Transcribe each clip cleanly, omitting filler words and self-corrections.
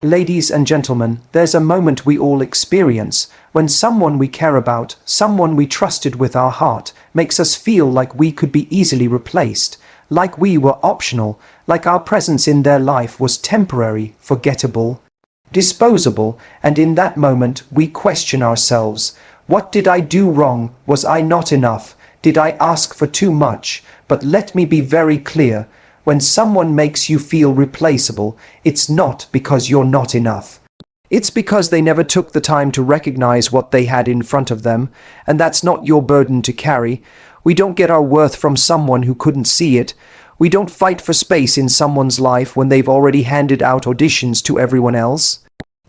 Ladies and gentlemen, there's a moment we all experience when someone we care about, someone we trusted with our heart, makes us feel like we could be easily replaced, like we were optional, like our presence in their life was temporary, forgettable, disposable, and in that moment we question ourselves. What did I do wrong? Was I not enough? Did I ask for too much? But let me be very clear. When someone makes you feel replaceable, it's not because you're not enough. It's because they never took the time to recognize what they had in front of them, and that's not your burden to carry. We don't get our worth from someone who couldn't see it. We don't fight for space in someone's life when they've already handed out auditions to everyone else.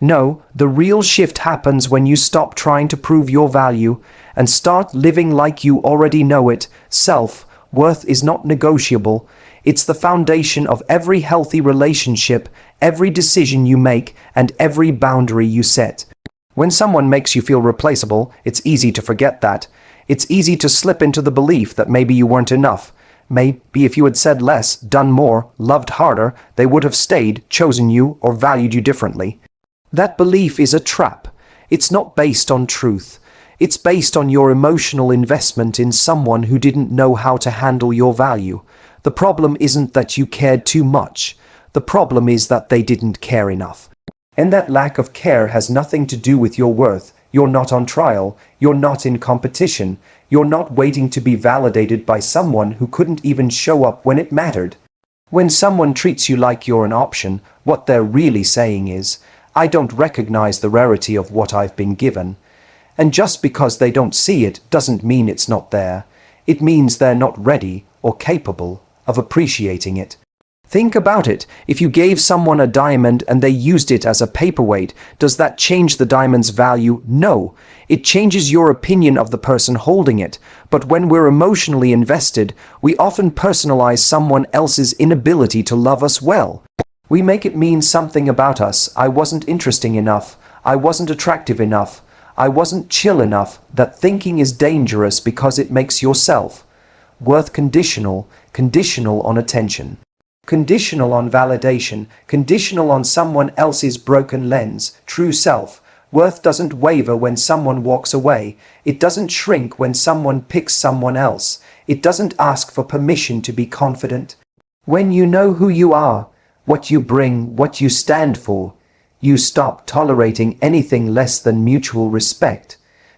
No, the real shift happens when you stop trying to prove your value and start living like you already know it. Self-worth is not negotiable. It's the foundation of every healthy relationship, every decision you make, and every boundary you set. When someone makes you feel replaceable, it's easy to forget that. It's easy to slip into the belief that maybe you weren't enough. Maybe if you had said less, done more, loved harder, they would have stayed, chosen you, or valued you differently. That belief is a trap. It's not based on truth. It's based on your emotional investment in someone who didn't know how to handle your value. The problem isn't that you cared too much. The problem is that they didn't care enough. And that lack of care has nothing to do with your worth. You're not on trial. You're not in competition. You're not waiting to be validated by someone who couldn't even show up when it mattered. When someone treats you like you're an option, what they're really saying is, I don't recognize the rarity of what I've been given. And just because they don't see it doesn't mean it's not there. It means they're not ready or capable of appreciating it. Think about it. If you gave someone a diamond and they used it as a paperweight, does that change the diamond's value? No. It changes your opinion of the person holding it. But when we're emotionally invested, we often personalize someone else's inability to love us well. We make it mean something about us. I wasn't interesting enough. I wasn't attractive enough. I wasn't chill enough. That thinking is dangerous because it makes yourself worth conditional on attention, conditional on validation, conditional on someone else's broken lens. True self-worth doesn't waver when someone walks away. It doesn't shrink when someone picks someone else. It doesn't ask for permission to be confident. When you know who you are, what you bring, what you stand for, you stop tolerating anything less than mutual respect.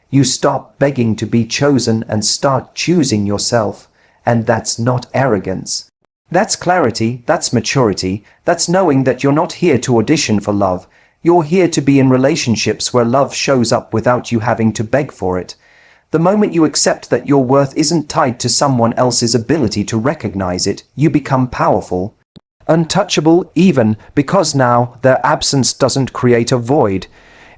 You stop begging to be chosen and start choosing yourself. And that's not arrogance. That's clarity, that's maturity, that's knowing that you're not here to audition for love. You're here to be in relationships where love shows up without you having to beg for it. The moment you accept that your worth isn't tied to someone else's ability to recognize it, you become powerful, untouchable, even because now their absence doesn't create a void.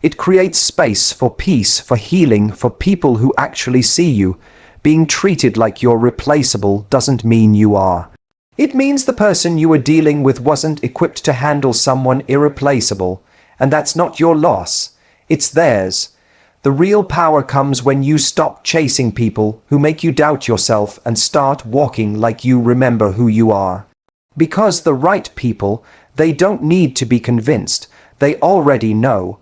It creates space for peace, for healing, for people who actually see you. Being treated like you're replaceable doesn't mean you are. It means the person you were dealing with wasn't equipped to handle someone irreplaceable, and that's not your loss. It's theirs. The real power comes when you stop chasing people who make you doubt yourself and start walking like you remember who you are. Because the right people, they don't need to be convinced. They already know.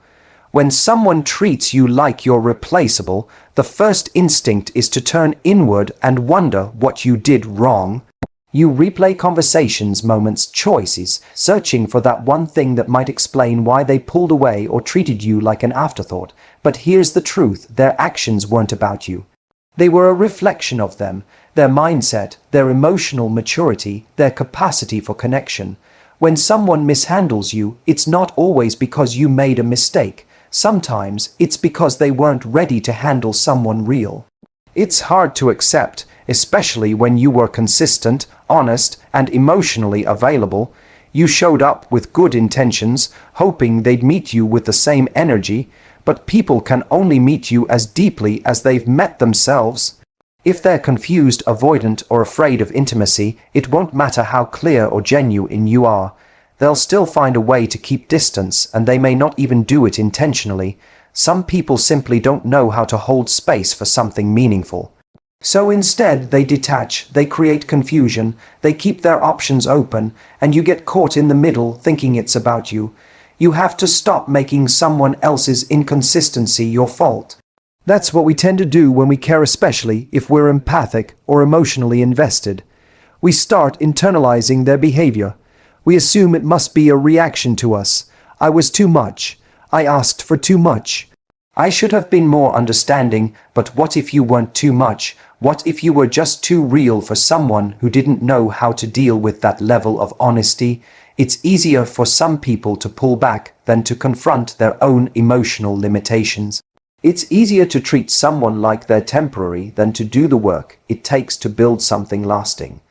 When someone treats you like you're replaceable, the first instinct is to turn inward and wonder what you did wrong. You replay conversations, moments, choices, searching for that one thing that might explain why they pulled away or treated you like an afterthought. But here's the truth, their actions weren't about you. They were a reflection of them, their mindset, their emotional maturity, their capacity for connection. When someone mishandles you, it's not always because you made a mistake. Sometimes it's because they weren't ready to handle someone real. It's hard to accept, especially when you were consistent, honest, and emotionally available. You showed up with good intentions, hoping they'd meet you with the same energy, but people can only meet you as deeply as they've met themselves. If they're confused, avoidant, or afraid of intimacy, it won't matter how clear or genuine you are. They'll still find a way to keep distance, and they may not even do it intentionally. Some people simply don't know how to hold space for something meaningful. So instead, they detach, they create confusion, they keep their options open, and you get caught in the middle thinking it's about you. You have to stop making someone else's inconsistency your fault. That's what we tend to do when we care, especially if we're empathic or emotionally invested. We start internalizing their behavior. We assume it must be a reaction to us. I was too much. I asked for too much. I should have been more understanding, but what if you weren't too much? What if you were just too real for someone who didn't know how to deal with that level of honesty? It's easier for some people to pull back than to confront their own emotional limitations. It's easier to treat someone like they're temporary than to do the work it takes to build something lasting.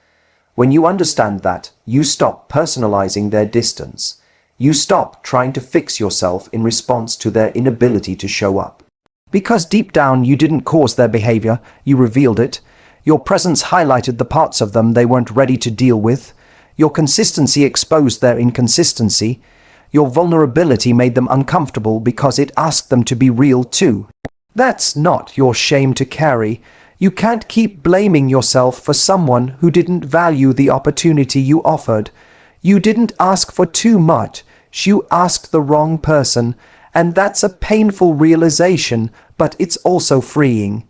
When you understand that, you stop personalizing their distance. You stop trying to fix yourself in response to their inability to show up. Because deep down you didn't cause their behavior, you revealed it. Your presence highlighted the parts of them they weren't ready to deal with. Your consistency exposed their inconsistency. Your vulnerability made them uncomfortable because it asked them to be real too. That's not your shame to carry. You can't keep blaming yourself for someone who didn't value the opportunity you offered. You didn't ask for too much. You asked the wrong person, and that's a painful realization, but it's also freeing.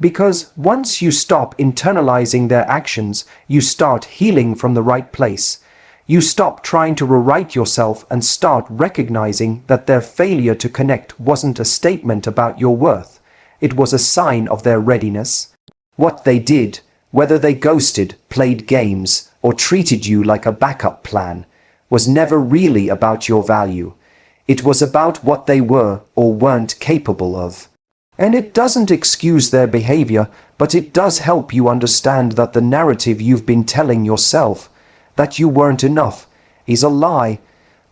Because once you stop internalizing their actions, you start healing from the right place. You stop trying to rewrite yourself and start recognizing that their failure to connect wasn't a statement about your worth. It was a sign of their readiness. What they did, whether they ghosted, played games, or treated you like a backup plan, was never really about your value. It was about what they were or weren't capable of. And it doesn't excuse their behavior, but it does help you understand that the narrative you've been telling yourself, that you weren't enough, is a lie.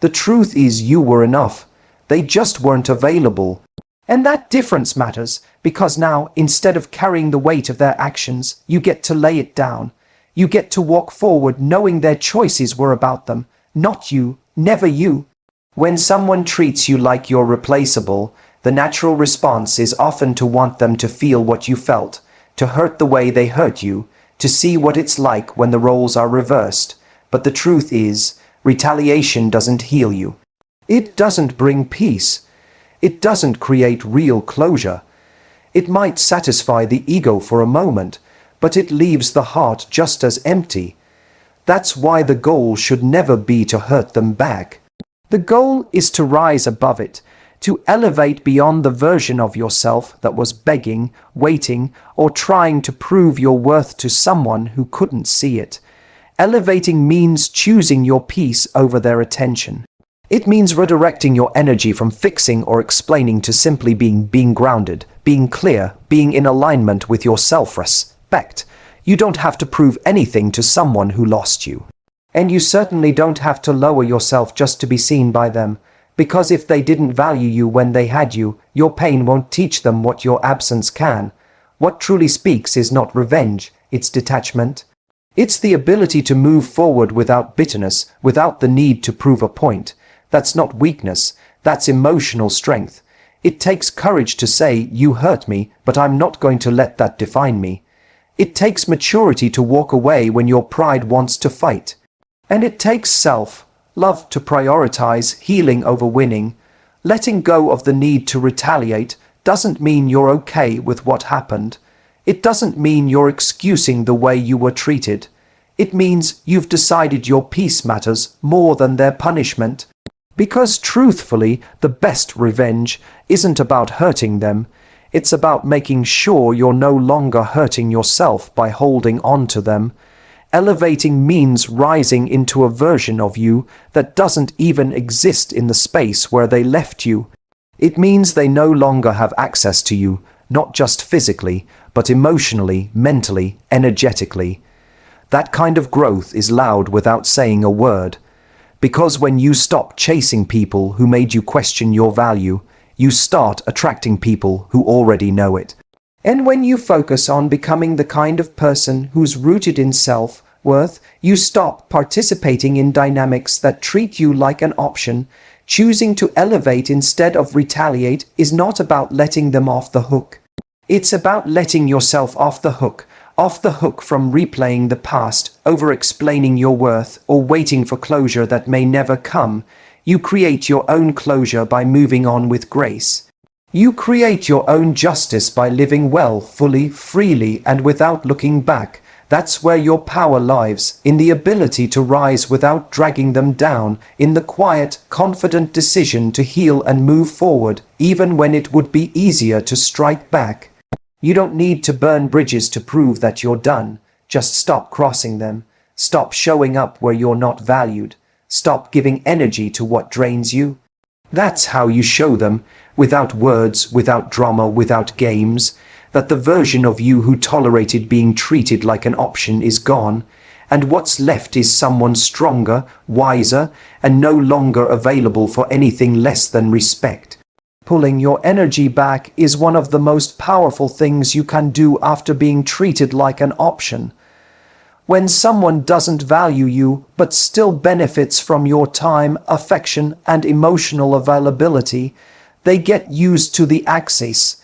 The truth is you were enough. They just weren't available. And that difference matters, because now, instead of carrying the weight of their actions, you get to lay it down. You get to walk forward knowing their choices were about them, not you, never you. When someone treats you like you're replaceable, the natural response is often to want them to feel what you felt, to hurt the way they hurt you, to see what it's like when the roles are reversed. But the truth is, retaliation doesn't heal you. It doesn't bring peace. It doesn't create real closure. It might satisfy the ego for a moment, but it leaves the heart just as empty. That's why the goal should never be to hurt them back. The goal is to rise above it, to elevate beyond the version of yourself that was begging, waiting, or trying to prove your worth to someone who couldn't see it. Elevating means choosing your peace over their attention. It means redirecting your energy from fixing or explaining to simply being grounded, being clear, being in alignment with your self-respect. You don't have to prove anything to someone who lost you. And you certainly don't have to lower yourself just to be seen by them, because if they didn't value you when they had you, your pain won't teach them what your absence can. What truly speaks is not revenge, it's detachment. It's the ability to move forward without bitterness, without the need to prove a point. That's not weakness, that's emotional strength. It takes courage to say, you hurt me, but I'm not going to let that define me. It takes maturity to walk away when your pride wants to fight. And it takes self-love to prioritize healing over winning. Letting go of the need to retaliate doesn't mean you're okay with what happened. It doesn't mean you're excusing the way you were treated. It means you've decided your peace matters more than their punishment. Because truthfully, the best revenge isn't about hurting them. It's about making sure you're no longer hurting yourself by holding on to them. Elevating means rising into a version of you that doesn't even exist in the space where they left you. It means they no longer have access to you, not just physically, but emotionally, mentally, energetically. That kind of growth is loud without saying a word. Because when you stop chasing people who made you question your value, you start attracting people who already know it. And when you focus on becoming the kind of person who's rooted in self-worth, you stop participating in dynamics that treat you like an option. Choosing to elevate instead of retaliate is not about letting them off the hook. It's about letting yourself off the hook from replaying the past, over-explaining your worth, or waiting for closure that may never come. You create your own closure by moving on with grace. You create your own justice by living well, fully, freely, and without looking back. That's where your power lies, in the ability to rise without dragging them down, in the quiet, confident decision to heal and move forward, even when it would be easier to strike back. You don't need to burn bridges to prove that you're done. Just stop crossing them. Stop showing up where you're not valued. Stop giving energy to what drains you. That's how you show them, without words, without drama, without games, that the version of you who tolerated being treated like an option is gone, and what's left is someone stronger, wiser, and no longer available for anything less than respect. Pulling your energy back is one of the most powerful things you can do after being treated like an option. When someone doesn't value you but still benefits from your time, affection, and emotional availability, they get used to the access,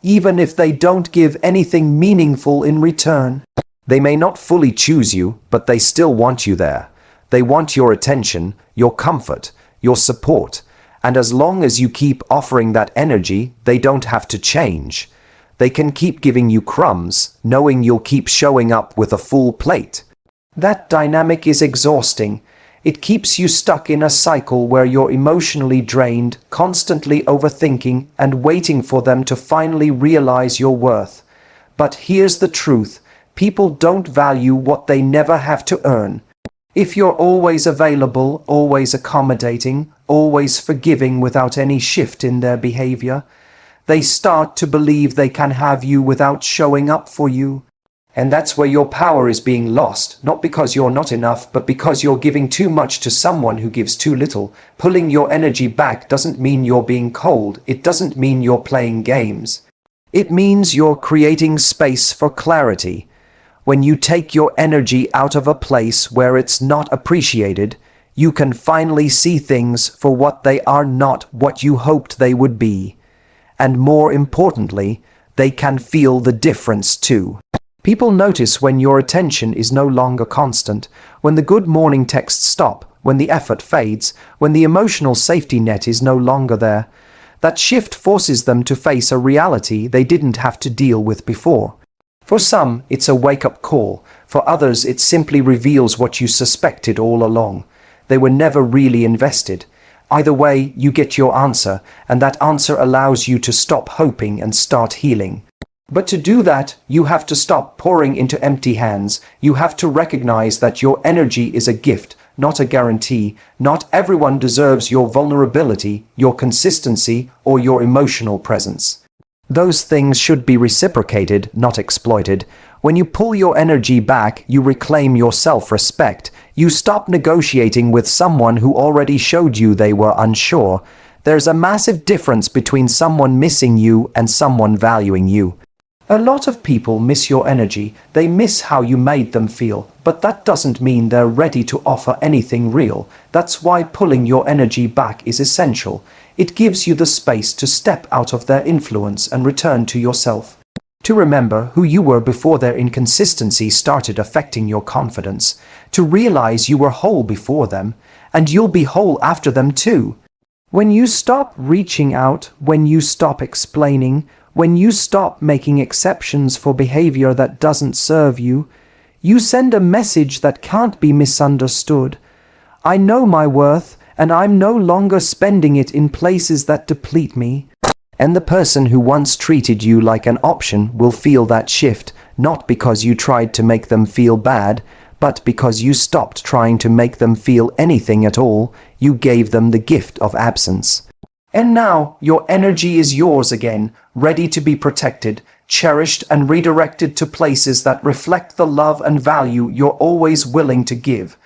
even if they don't give anything meaningful in return. They may not fully choose you, but they still want you there. They want your attention, your comfort, your support, and as long as you keep offering that energy, they don't have to change. They can keep giving you crumbs, knowing you'll keep showing up with a full plate. That dynamic is exhausting. It keeps you stuck in a cycle where you're emotionally drained, constantly overthinking and waiting for them to finally realize your worth. But here's the truth. People don't value what they never have to earn. If you're always available, always accommodating, always forgiving without any shift in their behavior, they start to believe they can have you without showing up for you. And that's where your power is being lost, not because you're not enough, but because you're giving too much to someone who gives too little. Pulling your energy back doesn't mean you're being cold. It doesn't mean you're playing games. It means you're creating space for clarity. When you take your energy out of a place where it's not appreciated, you can finally see things for what they are, not what you hoped they would be. And more importantly, they can feel the difference too. People notice when your attention is no longer constant, when the good morning texts stop, when the effort fades, when the emotional safety net is no longer there. That shift forces them to face a reality they didn't have to deal with before. For some, it's a wake-up call. For others, it simply reveals what you suspected all along. They were never really invested. Either way, you get your answer, and that answer allows you to stop hoping and start healing. But to do that, you have to stop pouring into empty hands. You have to recognize that your energy is a gift, not a guarantee. Not everyone deserves your vulnerability, your consistency, or your emotional presence. Those things should be reciprocated, not exploited. When you pull your energy back, you reclaim your self-respect. You stop negotiating with someone who already showed you they were unsure. There's a massive difference between someone missing you and someone valuing you. A lot of people miss your energy. They miss how you made them feel, but that doesn't mean they're ready to offer anything real. That's why pulling your energy back is essential. It gives you the space to step out of their influence and return to yourself. To remember who you were before their inconsistency started affecting your confidence. To realize you were whole before them, and you'll be whole after them too. When you stop reaching out, when you stop explaining, when you stop making exceptions for behavior that doesn't serve you, you send a message that can't be misunderstood. I know my worth, and I'm no longer spending it in places that deplete me. And the person who once treated you like an option will feel that shift, not because you tried to make them feel bad, but because you stopped trying to make them feel anything at all. You gave them the gift of absence. And now your energy is yours again, ready to be protected, cherished, and redirected to places that reflect the love and value you're always willing to give.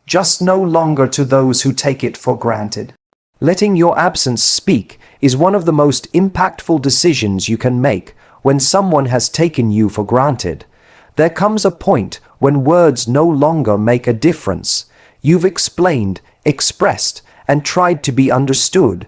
Just no longer to those who take it for granted. Letting your absence speak is one of the most impactful decisions you can make when someone has taken you for granted. There comes a point when words no longer make a difference. You've explained, expressed, and tried to be understood.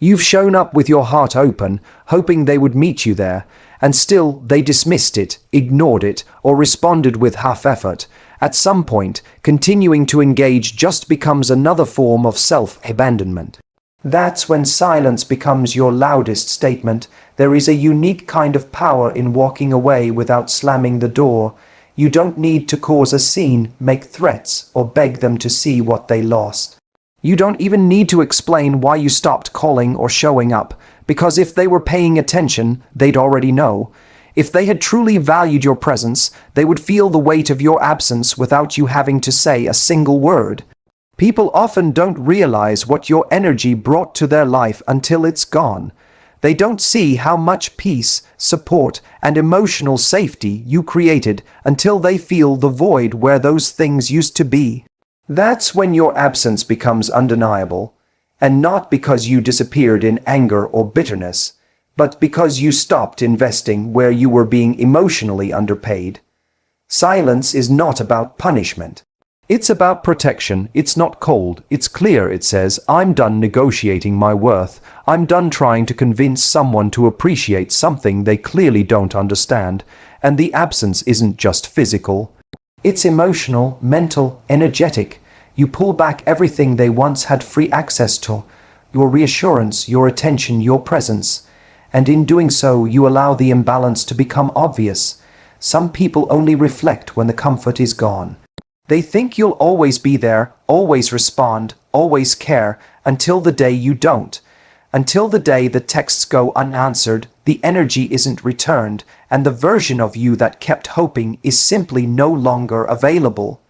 You've shown up with your heart open, hoping they would meet you there, and still they dismissed it, ignored it, or responded with half effort. At some point, continuing to engage just becomes another form of self-abandonment. That's when silence becomes your loudest statement. There is a unique kind of power in walking away without slamming the door. You don't need to cause a scene, make threats, or beg them to see what they lost. You don't even need to explain why you stopped calling or showing up, because if they were paying attention, they'd already know. If they had truly valued your presence, they would feel the weight of your absence without you having to say a single word. People often don't realize what your energy brought to their life until it's gone. They don't see how much peace, support, and emotional safety you created until they feel the void where those things used to be. That's when your absence becomes undeniable, and not because you disappeared in anger or bitterness, but because you stopped investing where you were being emotionally underpaid. Silence is not about punishment. It's about protection. It's not cold. It's clear. It says, I'm done negotiating my worth. I'm done trying to convince someone to appreciate something they clearly don't understand. And the absence isn't just physical. It's emotional, mental, energetic. You pull back everything they once had free access to. Your reassurance, your attention, your presence. And in doing so, you allow the imbalance to become obvious. Some people only reflect when the comfort is gone. They think you'll always be there, always respond, always care, until the day you don't. Until the day the texts go unanswered, the energy isn't returned, and the version of you that kept hoping is simply no longer available.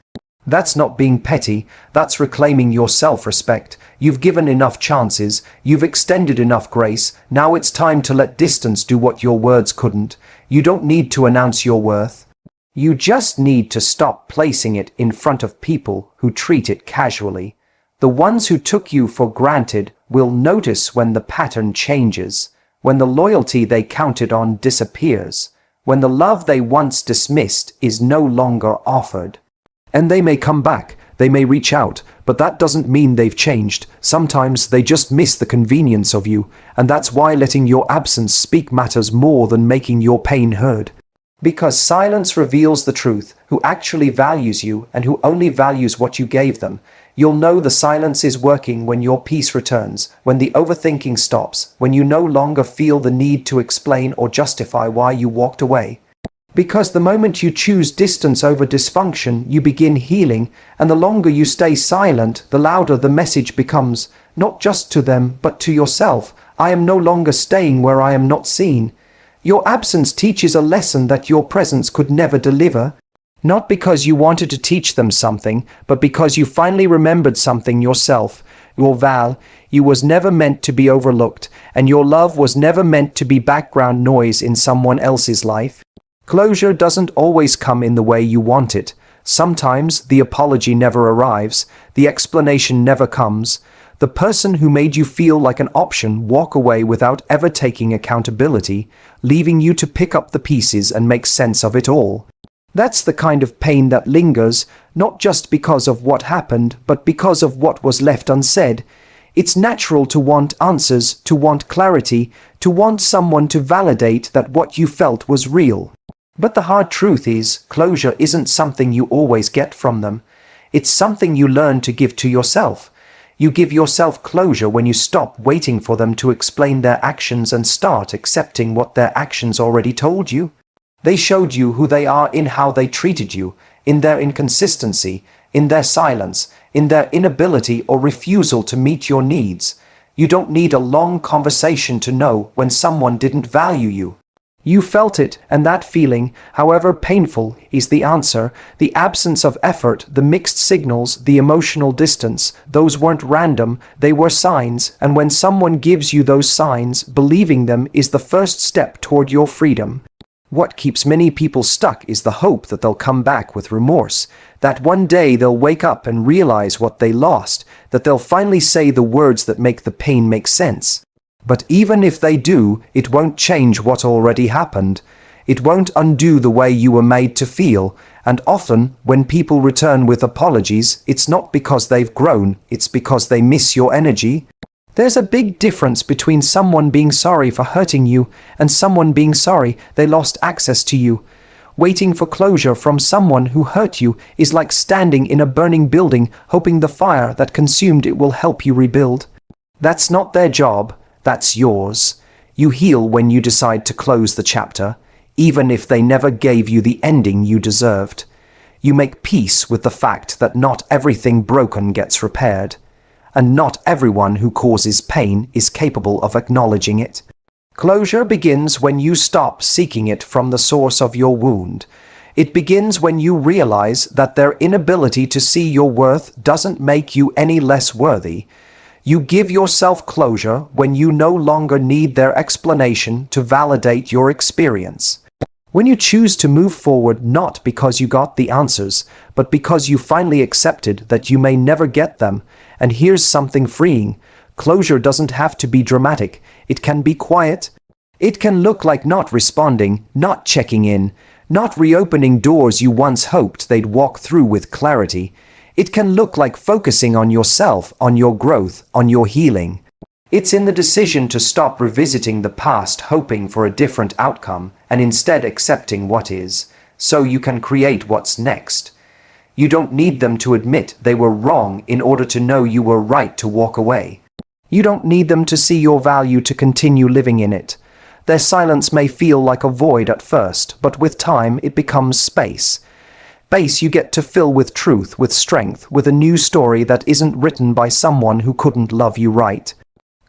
That's not being petty, that's reclaiming your self-respect. You've given enough chances, you've extended enough grace, now it's time to let distance do what your words couldn't. You don't need to announce your worth. You just need to stop placing it in front of people who treat it casually. The ones who took you for granted will notice when the pattern changes, when the loyalty they counted on disappears, when the love they once dismissed is no longer offered. And they may come back, they may reach out, but that doesn't mean they've changed. Sometimes they just miss the convenience of you, and that's why letting your absence speak matters more than making your pain heard. Because silence reveals the truth, who actually values you and who only values what you gave them. You'll know the silence is working when your peace returns, when the overthinking stops, when you no longer feel the need to explain or justify why you walked away. Because the moment you choose distance over dysfunction, you begin healing, and the longer you stay silent, the louder the message becomes, not just to them, but to yourself. I am no longer staying where I am not seen. Your absence teaches a lesson that your presence could never deliver. Not because you wanted to teach them something, but because you finally remembered something yourself. Your you was never meant to be overlooked, and your love was never meant to be background noise in someone else's life. Closure doesn't always come in the way you want it. Sometimes the apology never arrives, the explanation never comes. The person who made you feel like an option walk away without ever taking accountability, leaving you to pick up the pieces and make sense of it all. That's the kind of pain that lingers, not just because of what happened, but because of what was left unsaid. It's natural to want answers, to want clarity, to want someone to validate that what you felt was real. But the hard truth is, closure isn't something you always get from them. It's something you learn to give to yourself. You give yourself closure when you stop waiting for them to explain their actions and start accepting what their actions already told you. They showed you who they are in how they treated you, in their inconsistency, in their silence, in their inability or refusal to meet your needs. You don't need a long conversation to know when someone didn't value you. You felt it, and that feeling, however painful, is the answer. The absence of effort, the mixed signals, the emotional distance, those weren't random, they were signs, and when someone gives you those signs, believing them is the first step toward your freedom. What keeps many people stuck is the hope that they'll come back with remorse, that one day they'll wake up and realize what they lost, that they'll finally say the words that make the pain make sense. But even if they do, it won't change what already happened. It won't undo the way you were made to feel, and often, when people return with apologies, it's not because they've grown, it's because they miss your energy. There's a big difference between someone being sorry for hurting you and someone being sorry they lost access to you. Waiting for closure from someone who hurt you is like standing in a burning building hoping the fire that consumed it will help you rebuild. That's not their job, that's yours. You heal when you decide to close the chapter, even if they never gave you the ending you deserved. You make peace with the fact that not everything broken gets repaired, and not everyone who causes pain is capable of acknowledging it. Closure begins when you stop seeking it from the source of your wound. It begins when you realize that their inability to see your worth doesn't make you any less worthy. You give yourself closure when you no longer need their explanation to validate your experience. When you choose to move forward not because you got the answers, but because you finally accepted that you may never get them. And here's something freeing. Closure doesn't have to be dramatic. It can be quiet. It can look like not responding, not checking in, not reopening doors you once hoped they'd walk through with clarity. It can look like focusing on yourself, on your growth, on your healing. It's in the decision to stop revisiting the past hoping for a different outcome and instead accepting what is, so you can create what's next. You don't need them to admit they were wrong in order to know you were right to walk away. You don't need them to see your value to continue living in it. Their silence may feel like a void at first, but with time it becomes space. Space you get to fill with truth, with strength, with a new story that isn't written by someone who couldn't love you right.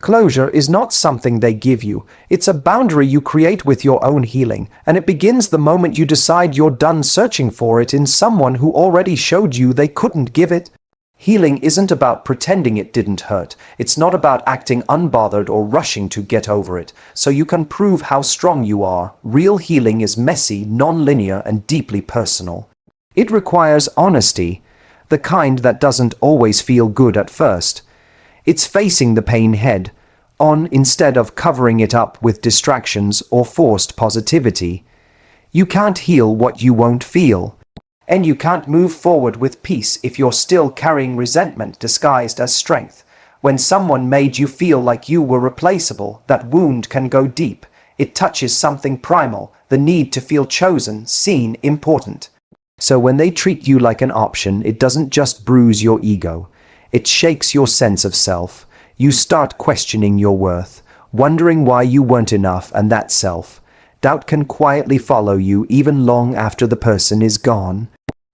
Closure is not something they give you. It's a boundary you create with your own healing, and it begins the moment you decide you're done searching for it in someone who already showed you they couldn't give it. Healing isn't about pretending it didn't hurt. It's not about acting unbothered or rushing to get over it, so you can prove how strong you are. Real healing is messy, non-linear, and deeply personal. It requires honesty, the kind that doesn't always feel good at first. It's facing the pain head on instead of covering it up with distractions or forced positivity. You can't heal what you won't feel. And you can't move forward with peace if you're still carrying resentment disguised as strength. When someone made you feel like you were replaceable, that wound can go deep. It touches something primal, the need to feel chosen, seen, important. So when they treat you like an option, it doesn't just bruise your ego. It shakes your sense of self. You start questioning your worth, wondering why you weren't enough, and that self-doubt can quietly follow you even long after the person is gone.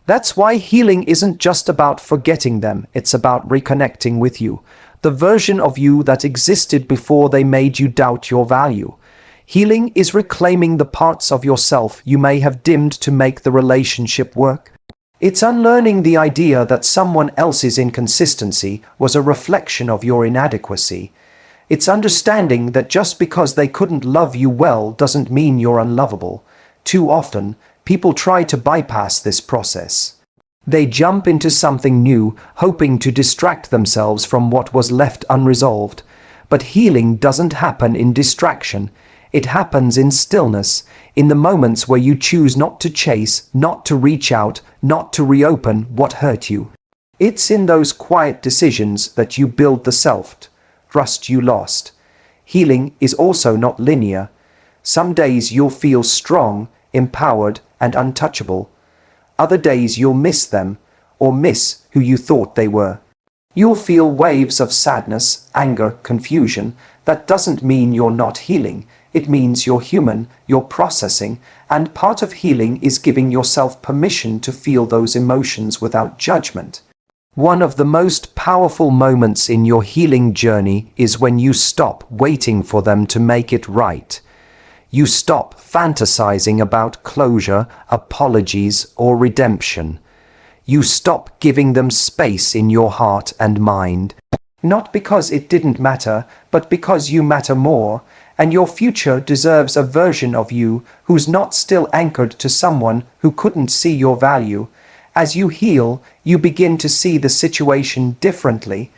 That's why healing isn't just about forgetting them, it's about reconnecting with you, the version of you that existed before they made you doubt your value. Healing is reclaiming the parts of yourself you may have dimmed to make the relationship work. It's unlearning the idea that someone else's inconsistency was a reflection of your inadequacy. It's understanding that just because they couldn't love you well doesn't mean you're unlovable. Too often, people try to bypass this process. They jump into something new, hoping to distract themselves from what was left unresolved. But healing doesn't happen in distraction. It happens in stillness, in the moments where you choose not to chase, not to reach out, not to reopen what hurt you. It's in those quiet decisions that you build the self-trust you lost. Healing is also not linear. Some days you'll feel strong, empowered, and untouchable. Other days you'll miss them, or miss who you thought they were. You'll feel waves of sadness, anger, confusion. That doesn't mean you're not healing. It means you're human, you're processing, and part of healing is giving yourself permission to feel those emotions without judgment. One of the most powerful moments in your healing journey is when you stop waiting for them to make it right. You stop fantasizing about closure, apologies, or redemption. You stop giving them space in your heart and mind. Not because it didn't matter, but because you matter more, and your future deserves a version of you who's not still anchored to someone who couldn't see your value. As you heal, you begin to see the situation differently.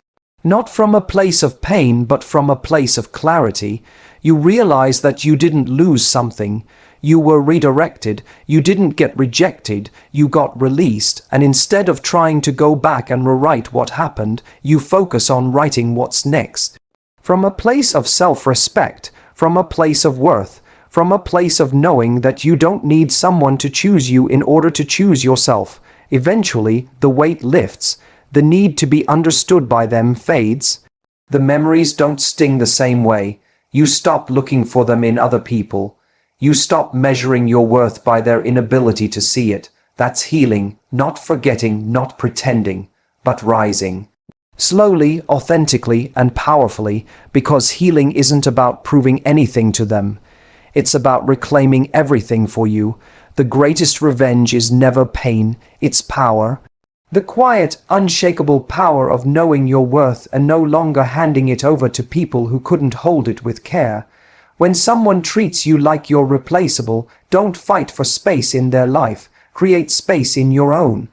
Not from a place of pain, but from a place of clarity. You realize that you didn't lose something. You were redirected. You didn't get rejected. You got released. And instead of trying to go back and rewrite what happened, you focus on writing what's next. From a place of self-respect, from a place of worth, from a place of knowing that you don't need someone to choose you in order to choose yourself. Eventually, the weight lifts, the need to be understood by them fades. The memories don't sting the same way. You stop looking for them in other people. You stop measuring your worth by their inability to see it. That's healing, not forgetting, not pretending, but rising. Slowly, authentically, and powerfully, because healing isn't about proving anything to them. It's about reclaiming everything for you. The greatest revenge is never pain, it's power. The quiet, unshakable power of knowing your worth and no longer handing it over to people who couldn't hold it with care. When someone treats you like you're replaceable, don't fight for space in their life. Create space in your own.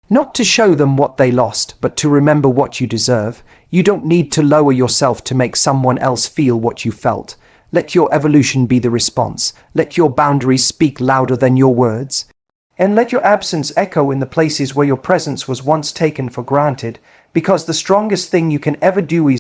Not to show them what they lost, but to remember what you deserve. You don't need to lower yourself to make someone else feel what you felt. Let your evolution be the response. Let your boundaries speak louder than your words. And let your absence echo in the places where your presence was once taken for granted, because the strongest thing you can ever do is